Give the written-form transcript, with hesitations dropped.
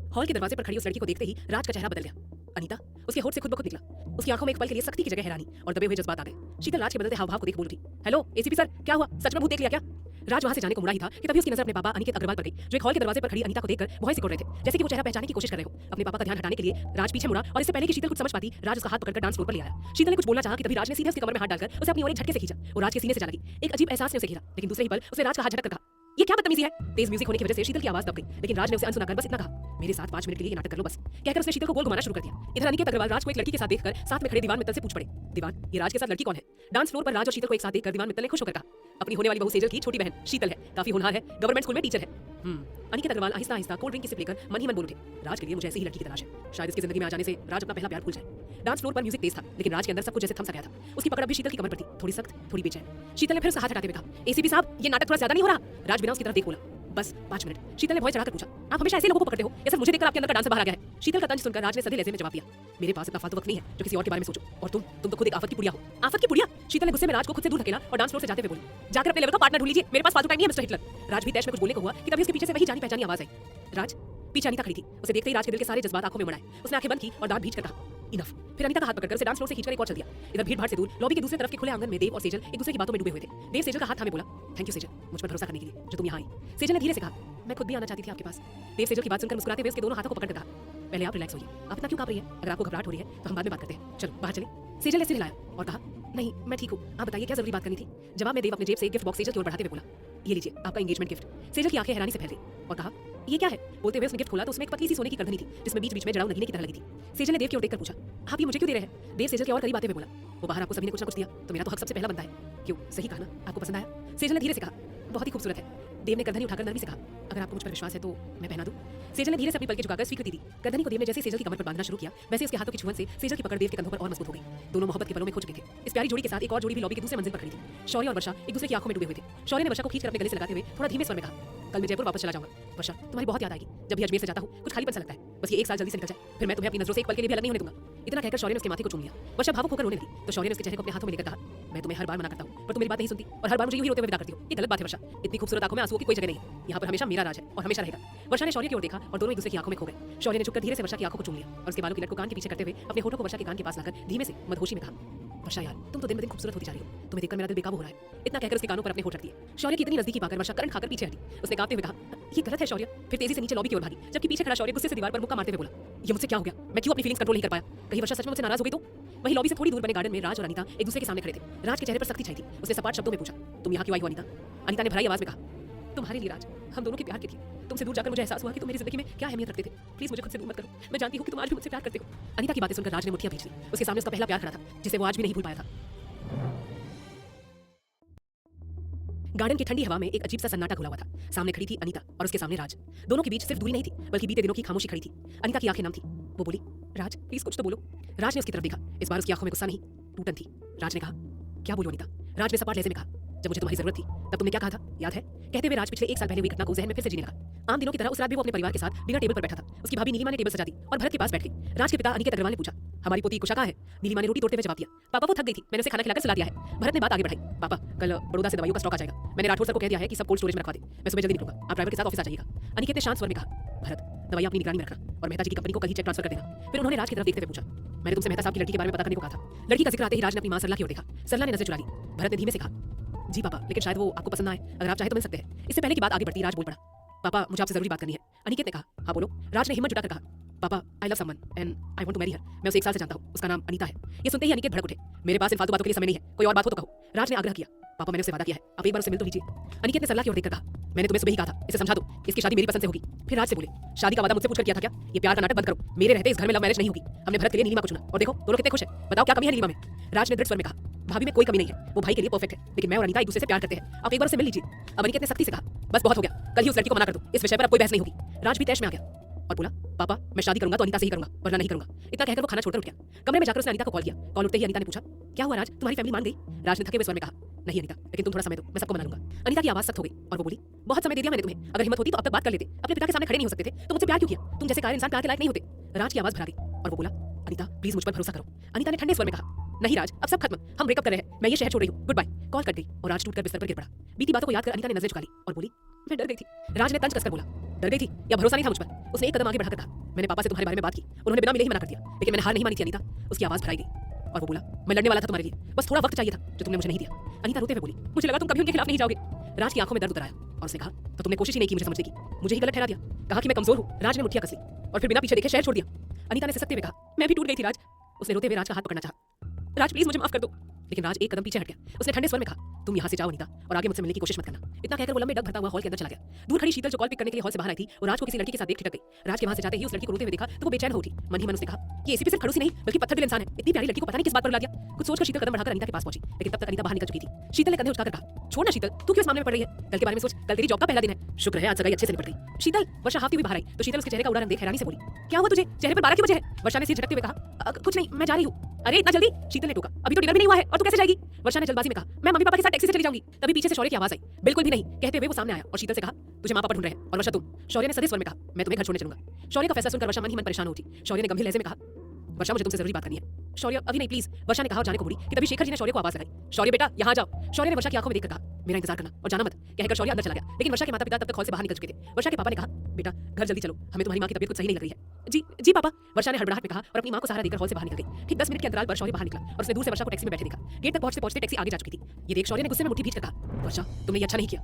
Hall के दरवाजे पर खड़ी उस लड़की को देखते ही राज का चेहरा बदल गया। अनीता, उसके होठ से खुद ब खुद निकला। उसकी आंखों में एक पल के लिए सख्ती की जगह हैरानी और दबे हुए जज्बात आ गए। शीतल राज के बदलते हाव भाव को देख बोल उठी, हेलो एसीपी सर, क्या हुआ? सच में भूत देख लिया क्या? राज वहां से जाने को मुड़ा ही था कि तभी उसकी नजर अपने पापा अनिकेत अग्रवाल पर गई, जो एक हॉल के दरवाजे पर खड़ी अनीता को देखकर भौं से सिकुड़ रहे थे, जैसे कि वो चेहरा पहचानने की कोशिश कर रहे हो। अपने पापा का ध्यान हटाने के लिए राज पीछे मुड़ा और इससे पहले कि शीतल कुछ समझ पाती, राज उसका हाथ पकड़कर डांस फ्लोर पर ले आया। शीतल ने कुछ बोलना चाहा कि तभी राज ने सीधे उसके कमर में हाथ डालकर उसे अपनी ओर एक झटके से खींचा। वो राज के सीने से जा लगी। एक अजीब एहसास ने उसे घेरा, लेकिन दूसरे ही पल उसने राज का हाथ झटक कर कहा, ये क्या बदतमीजी है? तेज म्यूजिक होने की वजह से शीतल की आवाज दब गई, लेकिन राज ने उसे अनसुना कर बस इतना कहा, मेरे साथ 5 मिनट के लिए ये नाटक कर लो बस। कहकर उसने शीतल को गोल घुमाना शुरू कर दिया। इधर अनिकेत अग्रवाल राज को एक लड़की के साथ देखकर साथ में खड़े दीवान मित्तल से पूछ पड़े, दीवान, ये राज के साथ लड़की कौन है? डांस फ्लोर पर राज और शीतल को एक साथ देखकर दीवान मित्तल ने खुश होकर कहा, अपनी होने वाली बहू सेजल की छोटी बहन शीतल है, काफी होनहार है, गवर्नमेंट स्कूल में टीचर है। अनिकेत अग्रवाल आहिस्ता आहिस्ता कोल्ड ड्रिंक की सिप लेकर मन ही मन बोल उठे, राज के लिए मुझे ऐसी ही लड़की की तलाश है, शायद इसकी जिंदगी में आ जाने से राज अपना पहला प्यार भूल जाए। डांस फ्लोर पर म्यूजिक तेज था, लेकिन राज के अंदर सब कुछ जैसे थम सा गया था। उसकी पकड़ अभी शीतल की कमर पर थी, थोड़ी सख्त, थोड़ी बेचैन। शीतल ने फिर उसका हाथ हटाते हुए कहा, एसीपी साहब, ये नाटक थोड़ा ज्यादा नहीं हो रहा? राज बिना उसकी तरफ देख बोला, बस 5 मिनट। शीतल ने भौं चढ़ाकर पूछा, आप हमेशा ऐसे लोगों को पकड़ते हो या सिर्फ मुझे देखकर आपके अंदर का डांसर बाहर आ गया है? शीतल का तंज सुनकर राज ने सधे लहजे में जवाब दिया, मेरे पास इतना फालतू वक्त नहीं है जो किसी और के बारे में सोचो, और तुम तो खुद एक आफत की पुड़िया हो। आफत की पुड़िया? शीतल ने गुस्से में राज को खुद से दूर ढकेला और डांस फ्लोर से जाते हुए बोली, जाकर अपने लेवल का पार्टनर ढूंढ लीजिए, मेरे पास फालतू टाइम नहीं है मिस्टर हिटलर। राज भी तैश में कुछ बोलने को हुआ कि तभी उसके पीछे से वही जानी पहचानी आवाज आई। राज, पीछे अनीता खड़ी थी। उसे देखते ही राज के दिल के सारे जज्बात आंखों में उमड़ाए। उसने आंखें बंद की और दांत भींचकर कहा, इनफ। फिर अनीता का हाथ पकड़कर उसे डांस फ्लोर से खींचकर एक और चल दिया। इधर भीड़ भाड़ से दूर लॉबी के दूसरे तरफ के खुले आंगन में देव और सेजल एक दूसरे की बातों में डूबे हुए थे। देव सेजल का हाथ थामे बोला, थैंक यू सेजल, मुझ पर भरोसा करने के लिए, जो तुम यहाँ आई। सेजल ने धीरे से कहा, मैं खुद भी आना चाहती थी आपके पास। देव सेजल की बात सुनकर मुस्कुराते हुए उसके दोनों हाथों को पकड़कर कहा, पहले आप रिलैक्स होइए, आप इतना क्यों कांप रही है? अगर आपको घबराहट हो रही है तो हम बाद में बात करते हैं, चलो बाहर चले। सेजल ने सिर हिलाया और कहा, नहीं मैं ठीक हूँ, आप बताइए क्या जरूरी बात करनी थी? जवाब में देव अपने जेब से एक गिफ्ट बॉक्स सेजल की ओर बढ़ाते हुए बोला, ये लीजिए आपका एंगेजमेंट गिफ्ट। सेजल की आंखें हैरानी से फैल गई और कहा, ये क्या है? बोलते हुए उसने गिफ्ट खोला तो उसमें एक पतली सी सोने की करधनी थी, जिसमें बीच बीच में जड़ाऊ नगीने की तरह लगी थी। सेजल ने देव की ओर देखकर पूछा, आप ये मुझे क्यों दे रहे हैं? देव सेजल के और करीब आते हुए बोला, वो बाहर आपको सभी ने कुछ ना कुछ दिया तो मेरा तो हक सबसे पहला बनता है। क्यों, सही कहा ना? आपको पसंद आया? सेजल ने धीरे से कहा, बहुत ही खूबसूरत है। देव ने करधनी उठाकर नरमी से कहा, अगर आपको मुझ पर विश्वास है तो मैं पहना दूं। सेजल ने धीरे से अपनी पलकें झुकाकर स्वीकृति दी। करधनी को देव ने जैसे सेजल की कमर पर बांधना शुरू किया, वैसे उसके हाथों की छुअन से सेजल की पकड़ देव के कंधों पर और मजबूत हो गई। दोनों मोहब्बत के पलों में खो चुके थे। इस प्यारी जोड़ी के साथ एक और जोड़ी भी लॉबी के दूसरे मंजिल पर खड़ी थी। शौर्य और वर्षा एक दूसरे की आंखों में डूबे हुए थे। शौर्य ने वर्षा को खींचकर अपने गले से लगाते हुए थोड़ा धीमे स्वर में कहा, कल मैं जयपुर वापस चला जाऊंगा। वर्षा, तुम्हारी बहुत याद आएगी। जब भी अजमेर से जाता हूँ कुछ खालीपन सा लगता है, बस ये एक साल जल्दी से निकल जाए, फिर मैं तुम्हें अपनी नजरों से एक पल के लिए भी अलग नहीं होने दूंगा। इतना कहकर शौर्य ने उसके माथे को चूम लिया। वर्षा भावुक होकर रोने लगी तो शौर्य ने उसके चेहरे को अपने हाथों में लेकर कहा, मैं तुम्हें हर बार मना करता हूँ पर तुम मेरी बात नहीं सुनती और हर बार मुझे यूं ही रोते हुए विदा करती हो। ये गलत बात है वर्षा, इतनी खूबसूरत आंखों में आंसुओं की कोई जगह नहीं है। यहाँ पर हमेशा मेरा राज है और हमेशा रहेगा। वर्षा ने शौर्य की ओर देखा और दोनों एक दूसरे की आंखों में खो गए। शौर्य ने झुककर धीरे से वर्षा की आंखों को चूम लिया और उसके बालों की लट को कान के पीछे करते हुए अपने होठों को वर्षा के कान के पास लाकर धीमे से मदहोशी में कहा, वर्षा यार, तुम तो दिन ब दिन खूबसूरत होती जा रही हो, तुम्हें देखकर मेरा दिल बेकाबू हो रहा है। इतना कहकर उसके कानों पर अपने होठ रख दिए। शौर्य की इतनी नजदीकी पाकर वर्षा करंट खाकर पीछे हटी। उसने कांपते हुए कहा, ये गलत है शौर्य। फिर तेजी से नीचे लॉबी की ओर भागी, जबकि पीछे खड़ा शौर्य गुस्से से दीवार पर मुक्का मारते हुए बोला, ये मुझसे क्या हो गया? मैं क्यों अपनी फीलिंग्स कंट्रोल नहीं कर पाया? कहीं वर्षा सच में मुझसे नाराज हो गई तो? वही लॉबी से थोड़ी दूर बने गार्डन में राज और अनीता एक दूसरे के सामने खड़े थे। राज के चेहरे पर सख्ती छाई थी। उसने सपाट शब्दों में पूछा, तुम यहाँ क्यों आई हो अनीता? अनीता ने भराई आवाज में कहा, तुम्हारे लिए राज, हम दोनों के प्यार के लिए। तुमसे दूर जाकर मुझे एहसास हुआ कि तुम मेरी जिंदगी में क्या अहमियत रखते थे। प्लीज मुझे खुद से दूर मत करो। मैं जानती हूँ कि तुम आज भी मुझसे प्यार करते हो। अनीता की बातें सुनकर राज ने मुठ्ठियां भींच ली। उसके सामने उसका पहला प्यार खड़ा था, जिसे वो आज भी नहीं भूल पाया था। गार्डन की ठंडी हवा में एक अजीब सा सन्नाटा घुला हुआ था। सामने खड़ी थी अनीता और उसके सामने राज। दोनों के बीच सिर्फ दूरी नहीं थी, बल्कि बीते दिनों की खामोशी खड़ी थी। अनीता की आंखें नम थी। वो बोली, राज प्लीज कुछ तो बोलो। राज ने उसकी तरफ देखा। इस बार उसकी आंखों में गुस्सा नहीं, टूटन थी। राज ने कहा, क्या बोलूं अनीता? राज ने सपाट लहजे में कहा, जब मुझे तुम्हारी जरूरत थी तब तुमने क्या कहा था, याद है? कहते हुए राज पिछले 1 साल पहले हुई घटना को जहन में फिर से जीने लगा। आम दिनों की तरह उस रात भी वो अपने परिवार के साथ डिनर टेबल पर बैठा था। उसकी भाभी नीलिमा ने टेबल सजा दी और भरत के पास बैठ गई। राज के पिता अनिकेत अग्रवाल ने पूछा, हमारी पोती कुशा कहाँ है? नीलिमा ने रोटी तोड़ते हुए जवाब दिया, पापा वो थक गई थी, मैंने उसे खाना खिलाकर सुला दिया है। भरत ने बात आगे बढ़ाई, पापा कल बड़ौदा से दवाइयों का स्टॉक आ जाएगा, मैंने राठौर सर को कह दिया है कि सब कोल्ड स्टोरेज में रखवा दे। मैं सुबह जल्दी निकलूंगा, आप ड्राइवर के साथ ऑफिस आ जाइएगा। अनिकेत ने शांत स्वर में कहा, भरत दवाइयां अपनी निगरानी में रखना और मेहता जी की कंपनी को कल ही चेक ट्रांसफर कर देना। फिर उन्होंने राज की तरफ देखते हुए पूछा, मैंने तुमसे मेहता साहब की लड़की के बारे में पता करने को कहा था। लड़की का जिक्र आते ही राज ने अपनी मां सरला की ओर देखा। सरला ने नजर चुरा ली। भरत ने धीमे से कहा, जी पापा, लेकिन शायद वो आपको पसंद ना आए, अगर आप चाहे तो मिल सकते हैं। इससे पहले की बात आगे बढ़ती राज बोल पड़ा, पापा मुझे आपसे जरूरी बात करनी है। अनिकेत ने कहा, हाँ बोलो। राज ने हिम्मत जुटाकर कहा, पापा I love someone and I want to marry her. मैं उसे 1 साल से जानता हूँ, उसका नाम अनीता है। ये सुनते ही अनिकेत भड़क उठे, मेरे पास इन फालतू बातों के लिए समय नहीं है, कोई और बात हो तो कहो। राज ने आग्रह किया, पापा मैंने उससे वादा किया है, आप एक बार उससे मिल तो लीजिए। अनिकेत ने सरला की ओर देखकर कहा, मैंने तुम्हें सुबह ही कहा था, इसे समझा दो, इसकी शादी मेरी पसंद से होगी। फिर राज से बोले, शादी का वादा मुझसे पूछकर किया था क्या? ये प्यार का नाटक बंद करो, मेरे रहते इस घर में लव मैरिज नहीं होगी। हमने भरत के लिए नीलिमा को चुना और देखो दोनों कितने खुश हैं। बताओ क्या कमी है नीलिमा में? राज ने दृढ़ स्वर में कहा, भाभी में कोई कमी नहीं है, वो भाई के लिए परफेक्ट है, लेकिन मैं और अनीता एक दूसरे से प्यार करते हैं, आप एक बार उससे मिल लीजिए। अब अनिकेत ने सख्ती से कहा, बस बहुत हो गया, कल ही उस लड़की को मना कर दो, इस विषय पर अब कोई बहस नहीं होगी। राज भी तैश में आ गया और बोला, पापा मैं शादी करूंगा तो अनीता से ही करूंगा, वरना नहीं करूंगा। इतना कहकर वो खाना छोड़कर उठ गया। कमरे में जाकर उसने अनीता को कॉल किया। कॉल उठते ही अनीता ने पूछा, क्या हुआ राज, तुम्हारी फैमिली मान गई? राज ने थके हुए स्वर में कहा, नहीं अनीता, लेकिन तुम थोड़ा समय दो, मैं सबको मना लूंगा। अनीता की आवाज सख्त हो गई और वो बोली, बहुत समय दे दिया मैंने तुम्हें, अगर हिम्मत होती तो अब तक बात कर लेते, अपने पिता के सामने खड़े नहीं हो सकते थे तो मुझसे प्यार क्यों किया? तुम जैसे कायर इंसान प्यार के लायक नहीं होते। राज की आवाज भरा गई और वो बोला, अनीता प्लीज मुझ पर भरोसा करो। अनीता ने ठंडे स्वर में कहा, नहीं राज, अब सब खत्म, हम ब्रेकअप कर रहे हैं, मैं ये शहर छोड़ रही हूँ, गुड बाय। कॉल कट गई और राज टूटकर बिस्तर पर गिर पड़ा। बीती बातों को याद कर अनीता ने नजरें झुका ली और बोली, मैं डर गई थी। राज ने तंज कसकर बोला, डर गई थी या भरोसा नहीं था मुझ पर? उसने एक कदम आगे बढ़ाकर कहा, मैंने पापा से तुम्हारे बारे में बात की, उन्होंने बिना मिले ही मना कर दिया, लेकिन मैंने हार नहीं मानी थी अनीता। उसकी आवाज भराई गई और वो बोला, मैं लड़ने वाला था तुम्हारे लिए, बस थोड़ा वक्त चाहिए था जो तुमने मुझे नहीं दिया। अनीता रोते हुए बोली, मुझे लगा तुम कभी उनके खिलाफ नहीं जाओगे। राज की आंखों में दर्द उतर आया और उसने कहा, तो तुमने कोशिश ही नहीं की मुझे समझने की, मुझे ही गलत ठहरा दिया, कहा कि मैं कमजोर हूँ। राज ने मुठ्ठियां कस ली और फिर बिना पीछे देखे शहर छोड़ दिया। अनीता ने सिसकते हुए कहा, मैं भी टूट गई थी राज। उसने रोते हुए राज का हाथ पकड़ना चाहा, राज प्लीज मुझे माफ कर दो, लेकिन राज एक कदम पीछे हट गया। उसने ठंडे स्वर में कहा, तुम यहाँ से जाओ अनीता और आगे मुझसे मिलने की कोशिश मत करना। इतना कहकर वो लंबे डग भरता हुआ हॉल के अंदर चला गया। दूर खड़ी शीतल जो कॉल पिक करने के लिए हॉल से बाहर आई थी और राज को किसी लड़की के साथ देख ठिठक गई। राज के वहां से जाते ही उस लड़की को रोते हुए देखा तो वो बेचैन हो उठी। मन ही मन उसने कहा, ये एसीपी सिर्फ खड़ूसी नहीं बल्कि पत्थर दिल इंसान है। इतनी प्यारी लड़की को पता नहीं किस बात पर रुला दिया। कुछ सोचकर शीतल कदम बढ़ाकर अनीता के पास पहुंची, लेकिन तब तक अनीता बाहर निकल चुकी थी। शीतल ने कंधे उठाकर कहा, छोड़ना शीतल, तू क्यों इस मामले में पड़ रही है? कल के बारे में सोच, कल तेरी जॉब का पहला दिन है। शुक्र है आज सगाई अच्छे से निपट गई। शीतल, वर्षा हाफती हुई बाहर आई तो शीतल उसके चेहरे का उड़ा रंग देख हैरानी से बोली, क्या हुआ तुझे? चेहरे पर 12 क्यों बजे है? वर्षा ने सिर झटकते हुए कहा, कुछ नहीं, मैं जा रही हूँ। अरे इतना जल्दी? शीतल ने टोका, अभी तो डिनर भी नहीं हुआ है और तू कैसे जाएगी? वर्षा ने जल्दबाजी में कहा, मैं मम्मी पापा के साथ टैक्सी से चली जाऊंगी। तभी पीछे से शौर्य की आवाज आई, बिल्कुल भी नहीं, कहते हुए वो सामने आया और शीतल से कहा, तुझे माँ पापा ढूंढ रहे हैं और वर्षा तुम। शौर्य ने सधे स्वर में कहा, मैं तुम्हें घर छोड़ने चलूंगा। शौर्य का फैसला सुनकर वर्षा मन ही मन परेशान हो उठी। शौर्य ने गंभीर लहजे में कहा, वर्षा मुझे तुमसे जरूरी बात करनी है। शौर्य, अभी नहीं प्लीज। वर्षा ने कहा और जाने को मुड़ी कि तभी शेखर जी ने शौर्य को आवाज लगाई, शौर्य बेटा यहाँ जाओ। शौर्य ने वर्षा की आंखों में देखकर कहा, मेरा इंतजार करना और जाना मत, कहकर शौर्य अंदर चला गया। लेकिन वर्षा के माता पिता तब तक हॉल से बाहर निकल चुके थे। वर्षा के पापा ने कहा, बेटा घर जल्दी चलो, हमें तुम्हारी माँ की तबीयत कुछ सही नहीं लग रही है। जी जी पापा, वर्षा ने हड़बड़ाहट में कहा और अपनी माँ को सहारा देकर हॉल से बाहर निकल गई। ठीक 10 मिनट के अंतराल पर शौर्य बाहर निकला और उसने दूर से वर्षा को टैक्सी में बैठे देखा। गेट तक पहुंचते पहुंचते टैक्सी आगे जा चुकी थी। ये देख शौर्य ने गुस्से में मुट्ठी भींच कर कहा, वर्षा तुमने ये अच्छा नहीं किया।